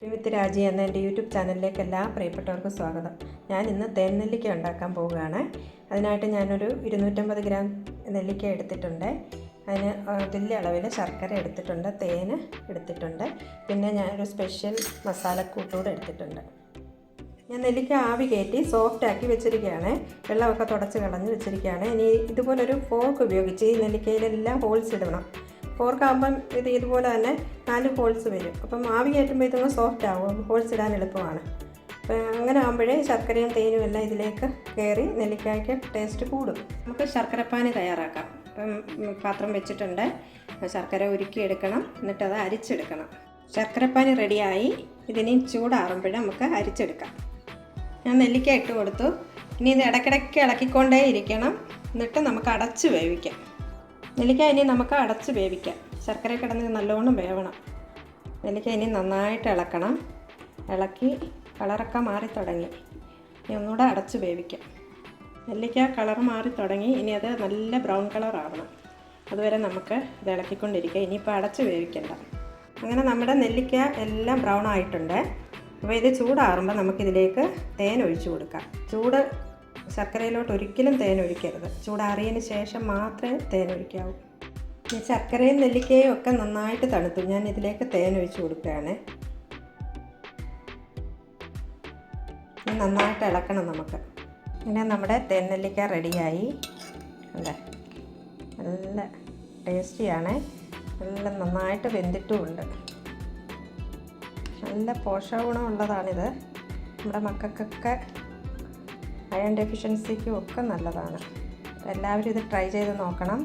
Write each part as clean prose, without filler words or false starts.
വിത്ത് രാജി എന്ന എൻ്റെ യൂട്യൂബ് ചാനലിലേക്ക് എല്ലാ പ്രിയപ്പെട്ടവർക്കും സ്വാഗതം. ഞാൻ ഇന്ന് തേൻ നെല്ലിക്ക ഉണ്ടാക്കാൻ പോവുകയാണ്. അതിനായിട്ട് ഞാനൊരു 250 ഗ്രാം നെല്ലിക്ക എടുത്തിട്ടുണ്ട്. അതിന് തുല്യ അളവിൽ ശർക്കര എടുത്തിട്ടുണ്ട്, തേൻ എടുത്തിട്ടുണ്ട്, പിന്നെ ഞാനൊരു സ്പെഷ്യൽ മസാലക്കൂട്ടുകൂടെ എടുത്തിട്ടുണ്ട്. ഞാൻ നെല്ലിക്ക ആവി കയറ്റി സോഫ്റ്റാക്കി വെച്ചിരിക്കുകയാണ്. വെള്ളമൊക്കെ തുടച്ച് കളഞ്ഞ് വെച്ചിരിക്കുകയാണ്. ഇനി ഇതുപോലൊരു ഫോർക്ക് ഉപയോഗിച്ച് ഈ നെല്ലിക്കയിലെല്ലാം ഹോൾസ് ഇടണം. ഫോർക്കാകുമ്പം ഇതുപോലെ തന്നെ 4 ഹോൾസ് വരും. അപ്പം ആവി കയറ്റുമ്പോൾ ഇതൊന്ന് സോഫ്റ്റ് ആവും, ഹോൾസ് ഇടാൻ എളുപ്പമാണ്. അപ്പം അങ്ങനെ ആകുമ്പോഴേ ശർക്കരയും തേനും എല്ലാം ഇതിലേക്ക് കയറി നെല്ലിക്കായ്ക്ക് ടേസ്റ്റ് കൂടും. നമുക്ക് ശർക്കരപ്പാനി തയ്യാറാക്കാം. അപ്പം പാത്രം വെച്ചിട്ടുണ്ട്, ശർക്കര ഉരുക്കിയെടുക്കണം, എന്നിട്ടത് അരിച്ചെടുക്കണം. ശർക്കരപ്പാനി റെഡിയായി. ഇതിനി ചൂടാറുമ്പോൾ നമുക്ക് അരിച്ചെടുക്കാം. ഞാൻ നെല്ലിക്ക ഇട്ട് കൊടുത്തു. ഇനി ഇത് ഇടയ്ക്കിടയ്ക്ക് ഇളക്കിക്കൊണ്ടേ ഇരിക്കണം, എന്നിട്ട് നമുക്ക് അടച്ച് വേവിക്കാം. നെല്ലിക്ക ഇനി നമുക്ക് അടച്ച് വേവിക്കാം. ശർക്കര കിടന്ന് നല്ലോണം വേവണം. നെല്ലിക്ക ഇനി നന്നായിട്ട് ഇളക്കണം. ഇളക്കി കളറൊക്കെ മാറി തുടങ്ങി. ഇനി ഒന്നുകൂടെ അടച്ച് വേവിക്കാം. നെല്ലിക്ക കളർ മാറി തുടങ്ങി. ഇനി അത് നല്ല ബ്രൗൺ കളർ ആവണം. അതുവരെ നമുക്ക് ഇത് ഇളക്കിക്കൊണ്ടിരിക്കുക. ഇനിയിപ്പോൾ അടച്ച് വേവിക്കണ്ട. അങ്ങനെ നമ്മുടെ നെല്ലിക്ക എല്ലാം ബ്രൗൺ ആയിട്ടുണ്ട്. അപ്പോൾ ഇത് ചൂടാറുമ്പോൾ നമുക്കിതിലേക്ക് തേൻ ഒഴിച്ചു കൊടുക്കാം. ശർക്കരയിലോട്ട് ഒരിക്കലും തേൻ ഒഴിക്കരുത്. ചൂടാറിയതിന് ശേഷം മാത്രമേ തേൻ ഒഴിക്കാവൂ. ഈ ശർക്കരയും നെല്ലിക്കയും ഒക്കെ നന്നായിട്ട് തണുത്തു. ഞാൻ ഇതിലേക്ക് തേൻ ഒഴിച്ച് കൊടുക്കുകയാണ്. നന്നായിട്ട് ഇളക്കണം നമുക്ക്. പിന്നെ നമ്മുടെ തേൻ നെല്ലിക്ക റെഡിയായി. അല്ലേ, നല്ല ടേസ്റ്റിയാണ്. എല്ലാം നന്നായിട്ട് വെന്തിട്ടുമുണ്ട്. നല്ല പോഷകഗുണമുള്ളതാണിത്. നമ്മുടെ മക്കൾക്കൊക്കെ അയൺ ഡെഫിഷ്യൻസിക്കും ഒക്കെ നല്ലതാണ്. എല്ലാവരും ഇത് ട്രൈ ചെയ്ത് നോക്കണം.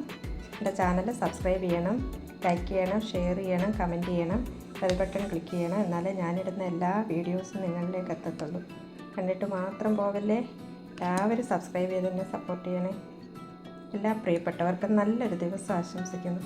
എൻ്റെ ചാനൽ സബ്സ്ക്രൈബ് ചെയ്യണം, ലൈക്ക് ചെയ്യണം, ഷെയർ ചെയ്യണം, കമൻറ്റ് ചെയ്യണം, ബെൽ ബട്ടൺ ക്ലിക്ക് ചെയ്യണം. എന്നാലേ ഞാനിടുന്ന എല്ലാ വീഡിയോസും നിങ്ങളിലേക്ക് എത്തത്തുള്ളൂ. കണ്ടിട്ട് മാത്രം പോകല്ലേ. എല്ലാവരും സബ്സ്ക്രൈബ് ചെയ്ത് എന്നെ സപ്പോർട്ട് ചെയ്യണേ. എല്ലാ പ്രിയപ്പെട്ടവർക്കും നല്ലൊരു ദിവസം ആശംസിക്കുന്നു.